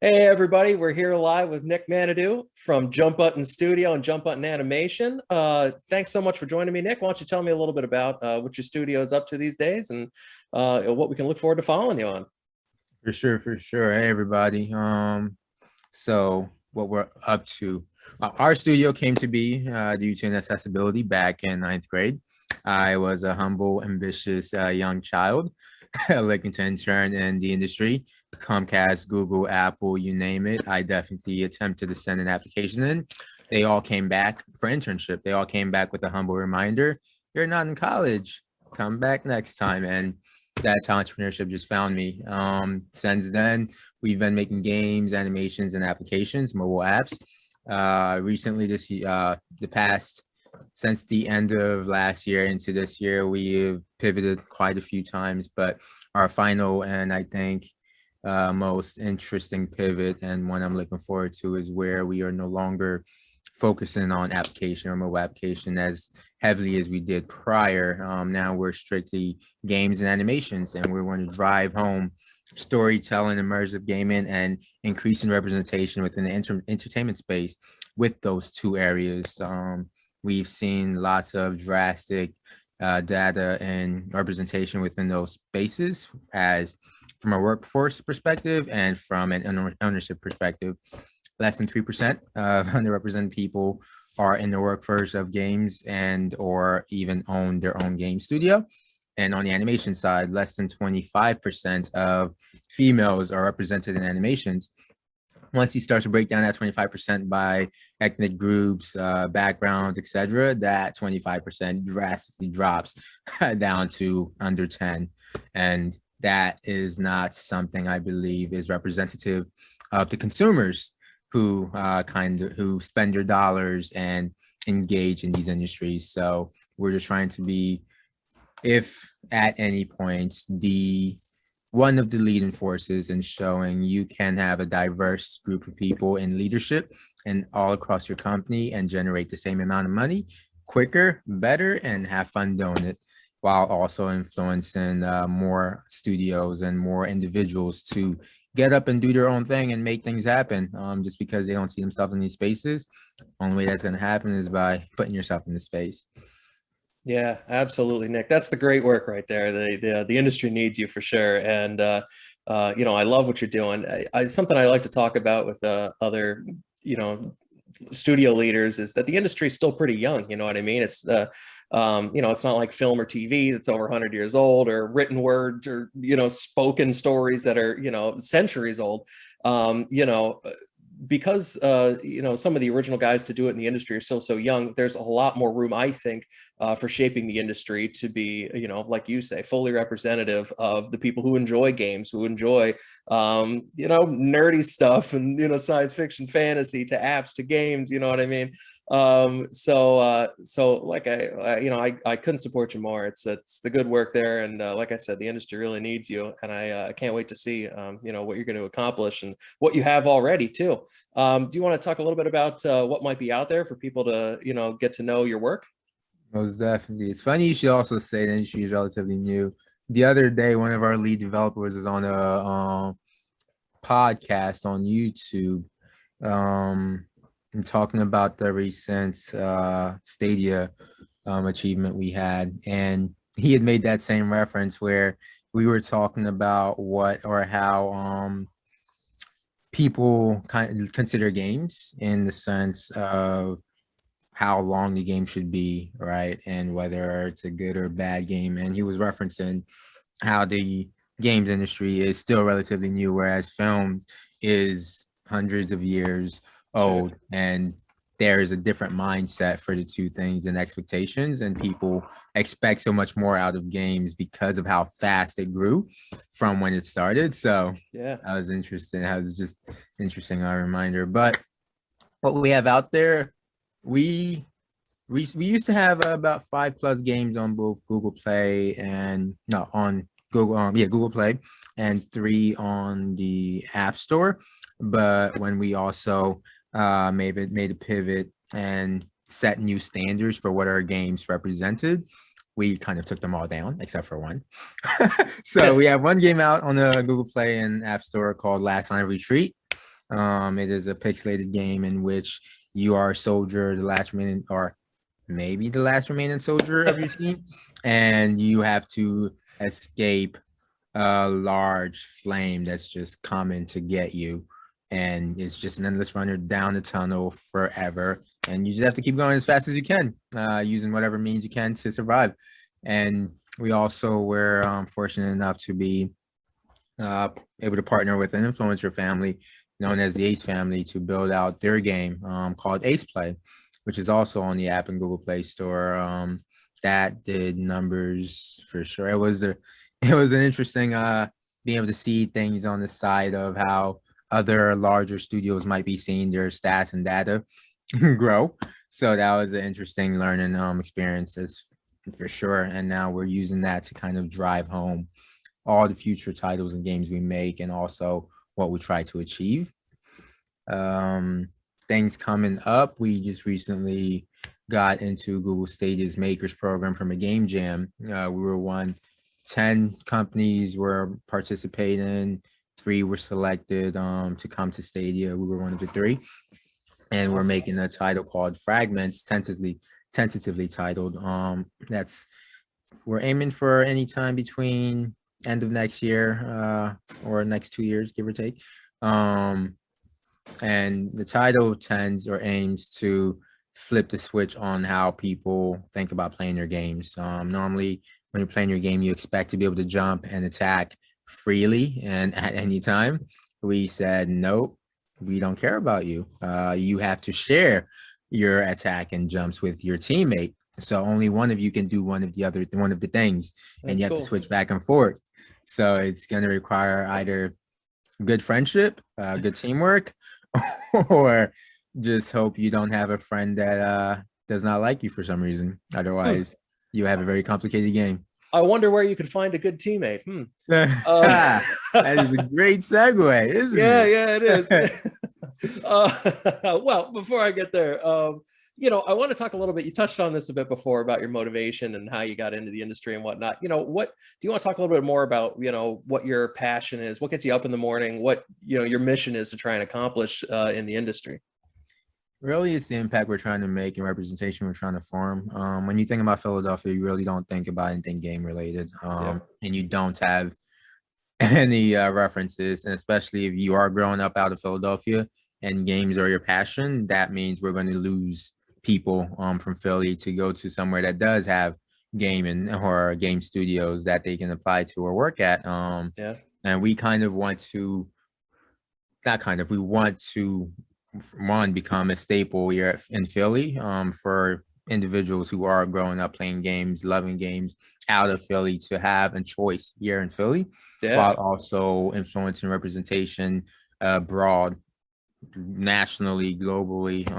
Hey everybody, we're here live with Nick Madehdou from JumpButton Studio and JumpButton Animation. Thanks so much for joining me, Nick. Why don't you tell me a little bit about what your studio is up to these days and what we can look forward to following you on? For sure, for sure. Hey everybody. So what we're up to. Our studio came to be due to inaccessibility back in ninth grade. I was a humble, ambitious young child looking to intern in the industry. Comcast, Google, Apple, you name it. I definitely attempted to send an application in. They all came back for internship. They all came back with a humble reminder, you're not in college. Come back next time. And that's how entrepreneurship just found me. Since then, we've been making games, animations, and applications, mobile apps. Recently, the past, since the end of last year into this year, we've pivoted quite a few times. But our final and I think most interesting pivot and one I'm looking forward to is where we are no longer focusing on application or mobile application as heavily as we did prior. Now we're strictly games and animations, and we're going to drive home storytelling, immersive gaming, and increasing representation within the entertainment space with those two areas. We've seen lots of drastic data and representation within those spaces as from a workforce perspective and from an ownership perspective. Less than 3% of underrepresented people are in the workforce of games and or even own their own game studio. And on the animation side, less than 25% of females are represented in animations. Once you start to break down that 25% by ethnic groups, backgrounds, etc., that 25% drastically drops down to under 10. And that is not something I believe is representative of the consumers who who spend your dollars and engage in these industries. So we're just trying to be, if at any point, the one of the leading forces in showing you can have a diverse group of people in leadership and all across your company and generate the same amount of money quicker, better, and have fun doing it, while also influencing more studios and more individuals to get up and do their own thing and make things happen. Just because they don't see themselves in these spaces, only way that's going to happen is by putting yourself in the space. Yeah, absolutely, Nick. That's the great work right there. The industry needs you for sure, and I love what you're doing. Something I like to talk about with other you know studio leaders is that the industry is still pretty young. You know what I mean? It's not like film or TV that's over 100 years old, or written words, or spoken stories that are centuries old. Um, you know, because some of the original guys to do it in the industry are still so young. There's a lot more room, I think, for shaping the industry to be, like you say, fully representative of the people who enjoy games, who enjoy nerdy stuff, and science fiction, fantasy, to apps, to games. You know what I mean? So like I couldn't support you more. It's the good work there, and like I said, the industry really needs you, and I can't wait to see what you're going to accomplish and what you have already too. Do you want to talk a little bit about what might be out there for people to get to know your work? Most definitely. It's funny you should also say the industry is relatively new. The other day, one of our lead developers was on a podcast on YouTube, and talking about the recent Stadia achievement we had. And he had made that same reference where we were talking about what or how people kind of consider games in the sense of how long the game should be, right? And whether it's a good or bad game. And he was referencing how the games industry is still relatively new, whereas films is hundreds of years Sure. old. And there is a different mindset for the two things and expectations. And people expect so much more out of games because of how fast it grew from when it started. So Yeah. that was interesting. That was just interesting, a reminder. But what we have out there, we we used to have about 5+ games on both Google Play and no on Google Google Play, and 3 on the App Store. But when we also made a pivot and set new standards for what our games represented, we kind of took them all down except for one. So we have one game out on the Google Play and App Store called Last Line of Retreat. It is a pixelated game in which you are a soldier, the last remaining, or maybe the last remaining soldier of your team, and you have to escape a large flame that's just coming to get you. And it's just an endless runner down the tunnel forever. And you just have to keep going as fast as you can, using whatever means you can to survive. And we also were fortunate enough to be able to partner with an influencer family known as the Ace family to build out their game called Ace Play, which is also on the app and Google Play Store. That did numbers for sure. It was an interesting being able to see things on the side of how other larger studios might be seeing their stats and data grow. So that was an interesting learning experiences for sure. And now we're using that to kind of drive home all the future titles and games we make and also what we try to achieve. Things coming up, we just recently got into Google Stadia's Makers program from a game jam. We were 10 companies were participating, 3 were selected to come to Stadia. We were one of the 3. And we're making a title called Fragments, tentatively titled. We're aiming for any time between end of next year or next 2 years, give or take. And the title tends or aims to flip the switch on how people think about playing their games. Normally, when you're playing your game, you expect to be able to jump and attack freely and at any time. We said, nope, we don't care about you. You have to share your attack and jumps with your teammate. So only one of you can do one of the things, and you have to switch back and forth. So it's going to require either good friendship, good teamwork, or just hope you don't have a friend that does not like you for some reason. Otherwise, you have a very complicated game. I wonder where you could find a good teammate. That is a great segue, isn't it? Yeah, it is. Well, before I get there, I want to talk a little bit. You touched on this a bit before about your motivation and how you got into the industry and whatnot. What do you want to talk a little bit more about? What your passion is, what gets you up in the morning, what your mission is to try and accomplish in the industry. Really, it's the impact we're trying to make and representation we're trying to form. When you think about Philadelphia, you really don't think about anything game related, and you don't have any references. And especially if you are growing up out of Philadelphia and games are your passion, that means we're going to lose people from Philly to go to somewhere that does have gaming or game studios that they can apply to or work at. And we kind of want to, we want to become a staple here in Philly for individuals who are growing up playing games, loving games out of Philly to have a choice here in Philly, while also influencing representation abroad, nationally, globally,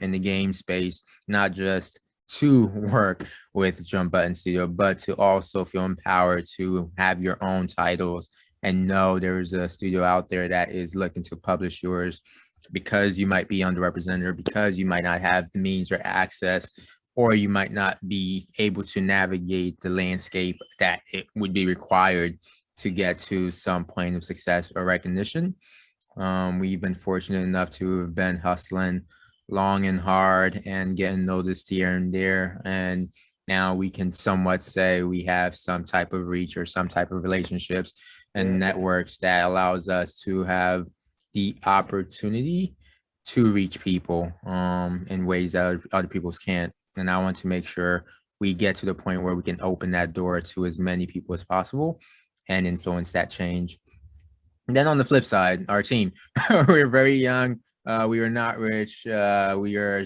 in the game space, not just to work with JumpButton Studio, but to also feel empowered to have your own titles and know there's a studio out there that is looking to publish yours because you might be underrepresented or because you might not have the means or access, or you might not be able to navigate the landscape that it would be required to get to some point of success or recognition. We've been fortunate enough to have been hustling long and hard and getting noticed here and there. And now we can somewhat say we have some type of reach or some type of relationships and networks that allows us to have the opportunity to reach people in ways that other people can't. And I want to make sure we get to the point where we can open that door to as many people as possible and influence that change. And then on the flip side, our team, we're very young. We are not rich. We are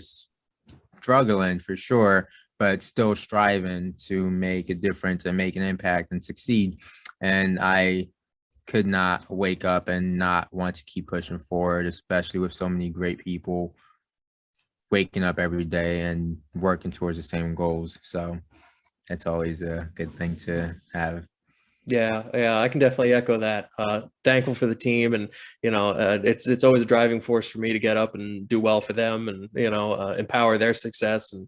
struggling for sure, but still striving to make a difference and make an impact and succeed. And I could not wake up and not want to keep pushing forward, especially with so many great people waking up every day and working towards the same goals. So that's always a good thing to have. Yeah, I can definitely echo that. Thankful for the team, and it's always a driving force for me to get up and do well for them, and empower their success and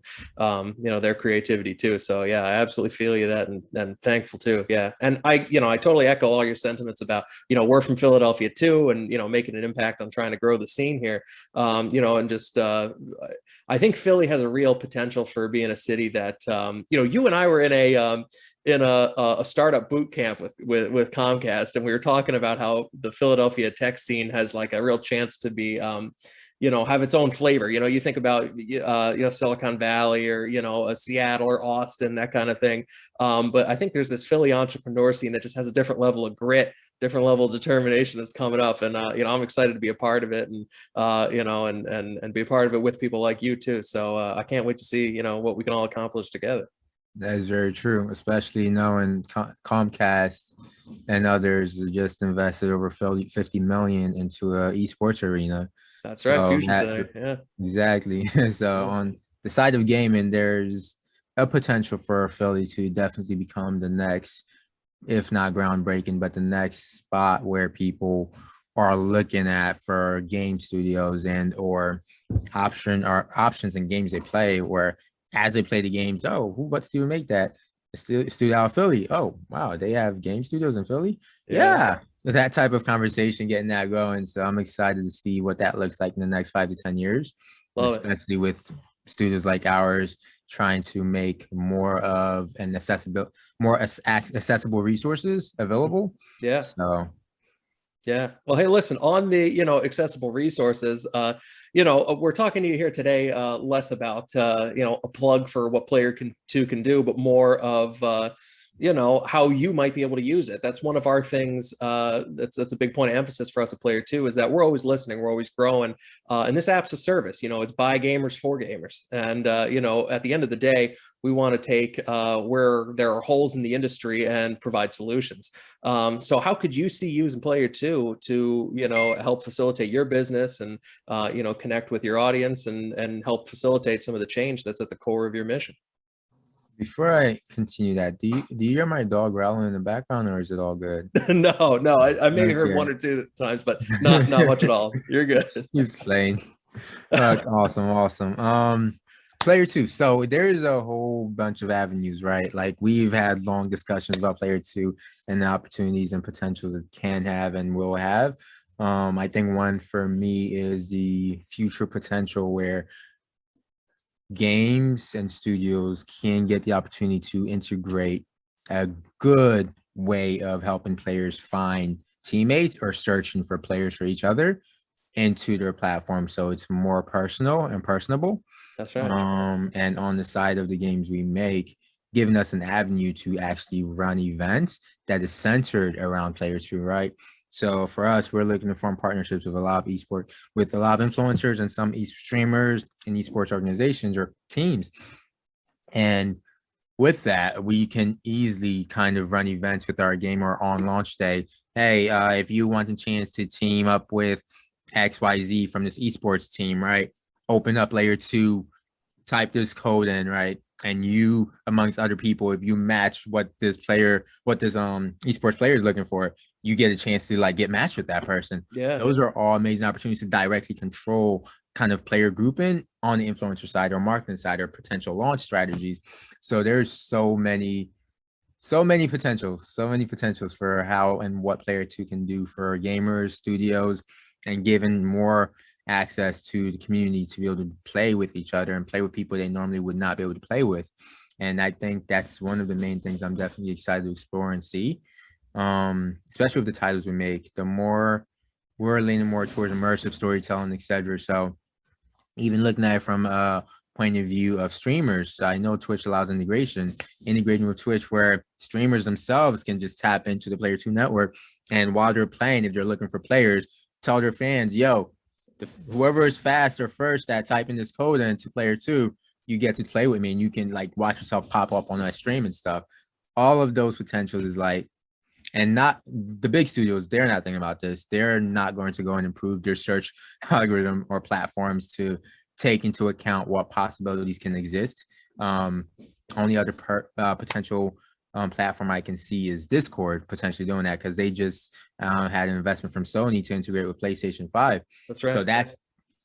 their creativity too. So yeah, I absolutely feel you that, and thankful too. Yeah, and I totally echo all your sentiments about we're from Philadelphia too, and making an impact on trying to grow the scene here. And just I think Philly has a real potential for being a city that you and I were in a startup boot camp with Comcast, and we were talking about how the Philadelphia tech scene has like a real chance to be have its own flavor. You think about Silicon Valley, or a Seattle or Austin, that kind of thing. But I think there's this Philly entrepreneur scene that just has a different level of grit, different level of determination that's coming up, and I'm excited to be a part of it, and and be a part of it with people like you too. So I can't wait to see what we can all accomplish together. That is very true, especially knowing Comcast and others just invested over 50 million into a esports arena. That's right, So Fusion that Center. Yeah. exactly. So Yeah. on the side of gaming, there's a potential for Philly to definitely become the next, if not groundbreaking, but the next spot where people are looking at for game studios and or options in games they play, where as they play the games, oh, what studio make that? Studio out of Philly. Oh, wow, they have game studios in Philly. Yeah. Yeah, that type of conversation, getting that going. So I'm excited to see what that looks like in the next 5 to 10 years, Love it. especially with studios like ours trying to make more of an accessible resources available. Yeah. So Yeah. Well, hey, listen, on the, accessible resources, we're talking to you here today, less about, a plug for what player can do, but more of, how you might be able to use it. That's one of our things. That's a big point of emphasis for us at Player Two, is that we're always listening, we're always growing, and this app's a service. It's by gamers for gamers, and at the end of the day, we want to take where there are holes in the industry and provide solutions. So how could you see using Player Two to help facilitate your business, and connect with your audience, and help facilitate some of the change that's at the core of your mission? before I continue that, do you hear my dog growling in the background, or is it all good? No, I maybe heard Okay. one or two times, but not much at all. You're good. He's playing. Awesome, awesome. Player two. So there's a whole bunch of avenues, right? Like we've had long discussions about player two and the opportunities and potentials it can have and will have. I think one for me is the future potential where games and studios can get the opportunity to integrate a good way of helping players find teammates or searching for players for each other into their platform, so it's more personal and personable. That's right. And on the side of the games we make, giving us an avenue to actually run events that is centered around player two, right? So for us, we're looking to form partnerships with a lot of with a lot of influencers and some streamers and esports organizations or teams. And with that, we can easily kind of run events with our game, or on launch day. Hey, if you want a chance to team up with XYZ from this esports team, right? Open up layer two, type this code in, right? And you, amongst other people, if you match what this esports player is looking for, you get a chance to like get matched with that person. Yeah. Those are all amazing opportunities to directly control kind of player grouping on the influencer side or marketing side or potential launch strategies. So there's so many potentials for how and what player two can do for gamers, studios, and given more access to the community to be able to play with each other and play with people they normally would not be able to play with. And I think that's one of the main things I'm definitely excited to explore and see. Especially with the titles we make, the more we're leaning more towards immersive storytelling, etc. So even looking at it from a point of view of streamers, I know Twitch allows integrating with Twitch, where streamers themselves can just tap into the Player 2 network, and while they're playing, if they're looking for players, tell their fans, yo, whoever is fast or first at typing this code into Player 2, you get to play with me, and you can like watch yourself pop up on that stream and stuff. All of those potentials is like, and not the big studios, they're not thinking about this. They're not going to go and improve their search algorithm or platforms to take into account what possibilities can exist. Only other potential platform I can see is Discord potentially doing that, because they just had an investment from Sony to integrate with PlayStation 5. That's So right. that's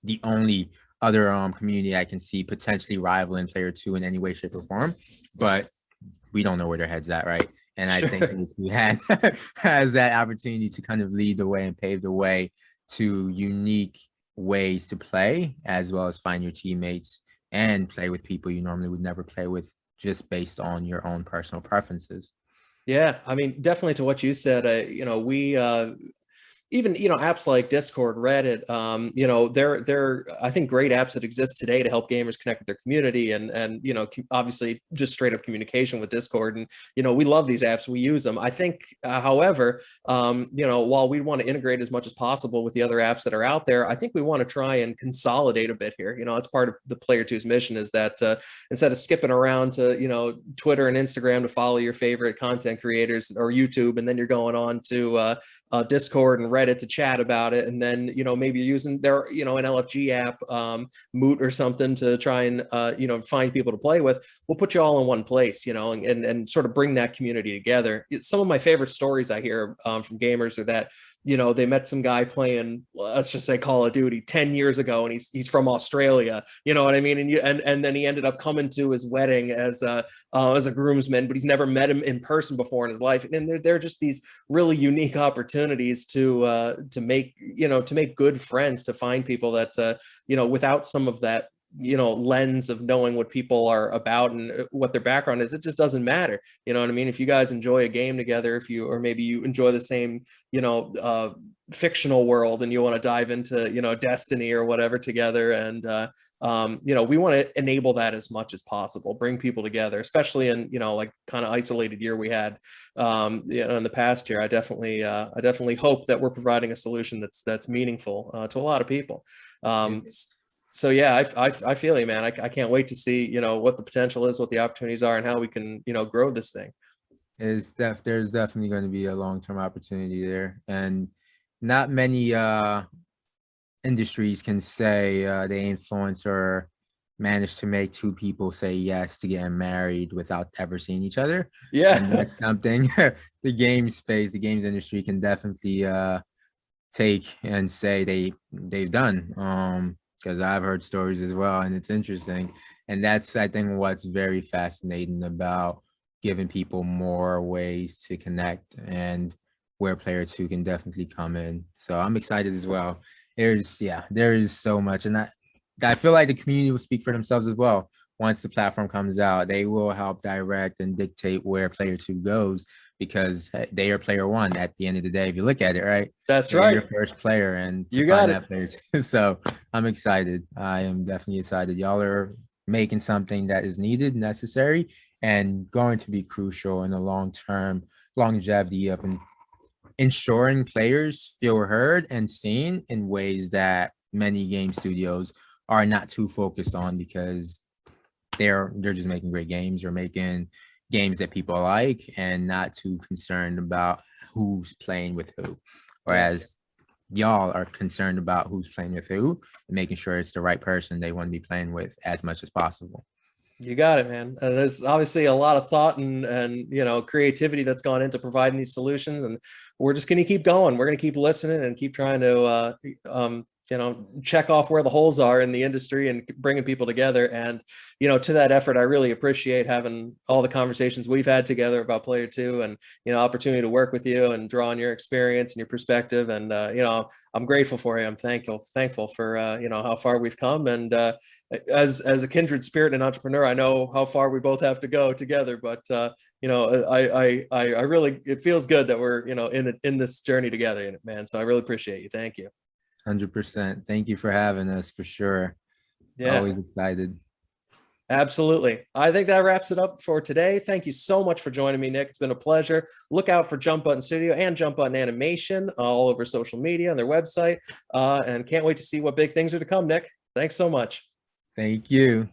the only other community I can see potentially rivaling Player 2 in any way, shape, or form. But we don't know where their heads at, right? And I think Sure. we had has that opportunity to kind of lead the way and pave the way to unique ways to play, as well as find your teammates and play with people you normally would never play with, just based on your own personal preferences. Yeah, I mean, definitely to what you said, we even apps like Discord, Reddit, they're I think great apps that exist today to help gamers connect with their community, and obviously just straight up communication with Discord. And we love these apps, we use them. I think however, while we want to integrate as much as possible with the other apps that are out there, I think we want to try and consolidate a bit here. That's part of the Player Two's mission, is that instead of skipping around to Twitter and Instagram to follow your favorite content creators, or YouTube, and then you're going on to Discord and Reddit to chat about it, and then maybe you're using their an LFG app, Moot or something, to try and find people to play with. We'll put you all in one place, and sort of bring that community together. Some of my favorite stories I hear from gamers are that they met some guy playing, let's just say, Call of Duty 10 years ago, and he's from Australia, you know what I mean? And then he ended up coming to his wedding as a groomsman, but he's never met him in person before in his life. And they're just these really unique opportunities to make good friends, to find people that without some of that lens of knowing what people are about and what their background is, it just doesn't matter. You know what I mean? If you guys enjoy a game together, or maybe you enjoy the same fictional world, and you want to dive into Destiny or whatever together, and we want to enable that as much as possible, bring people together, especially in like kind of isolated year we had in the past year. I definitely hope that we're providing a solution that's meaningful to a lot of people. So yeah, I feel you, man. I can't wait to see what the potential is, what the opportunities are, and how we can grow this thing. There's definitely going to be a long-term opportunity there, and not many industries can say they influence or manage to make two people say yes to getting married without ever seeing each other. Yeah. And that's something the games industry can definitely take and say they've done. Because I've heard stories as well, and it's interesting. And that's, I think, what's very fascinating about giving people more ways to connect, and where Player 2 can definitely come in. So I'm excited as well. There is so much, and I feel like the community will speak for themselves as well. Once the platform comes out, they will help direct and dictate where Player 2 goes, because they are player one at the end of the day. If you look at it, right? That's They're right. your first player, and to You got find it. that player too. So I'm excited. I am definitely excited. Y'all are making something that is needed, necessary, and going to be crucial in the long-term longevity of ensuring players feel heard and seen in ways that many game studios are not too focused on, because they're just making great games, or making games that people like, and not too concerned about who's playing with who. Whereas y'all are concerned about who's playing with who, and making sure it's the right person they want to be playing with as much as possible. You got it, man. There's obviously a lot of thought and creativity that's gone into providing these solutions, and we're just going to keep going. We're going to keep listening and keep trying to check off where the holes are in the industry, and bringing people together. And to that effort, I really appreciate having all the conversations we've had together about Player 2, and opportunity to work with you and draw on your experience and your perspective. And I'm grateful for you. I'm thankful for how far we've come. And as a kindred spirit and entrepreneur, I know how far we both have to go together. But I really, it feels good that we're in this journey together, man. So I really appreciate you. Thank you. 100%. Thank you for having us, for sure. Yeah. Always excited. Absolutely. I think that wraps it up for today. Thank you so much for joining me, Nick. It's been a pleasure. Look out for JumpButton Studio and JumpButton Animation all over social media and their website. And can't wait to see what big things are to come, Nick. Thanks so much. Thank you.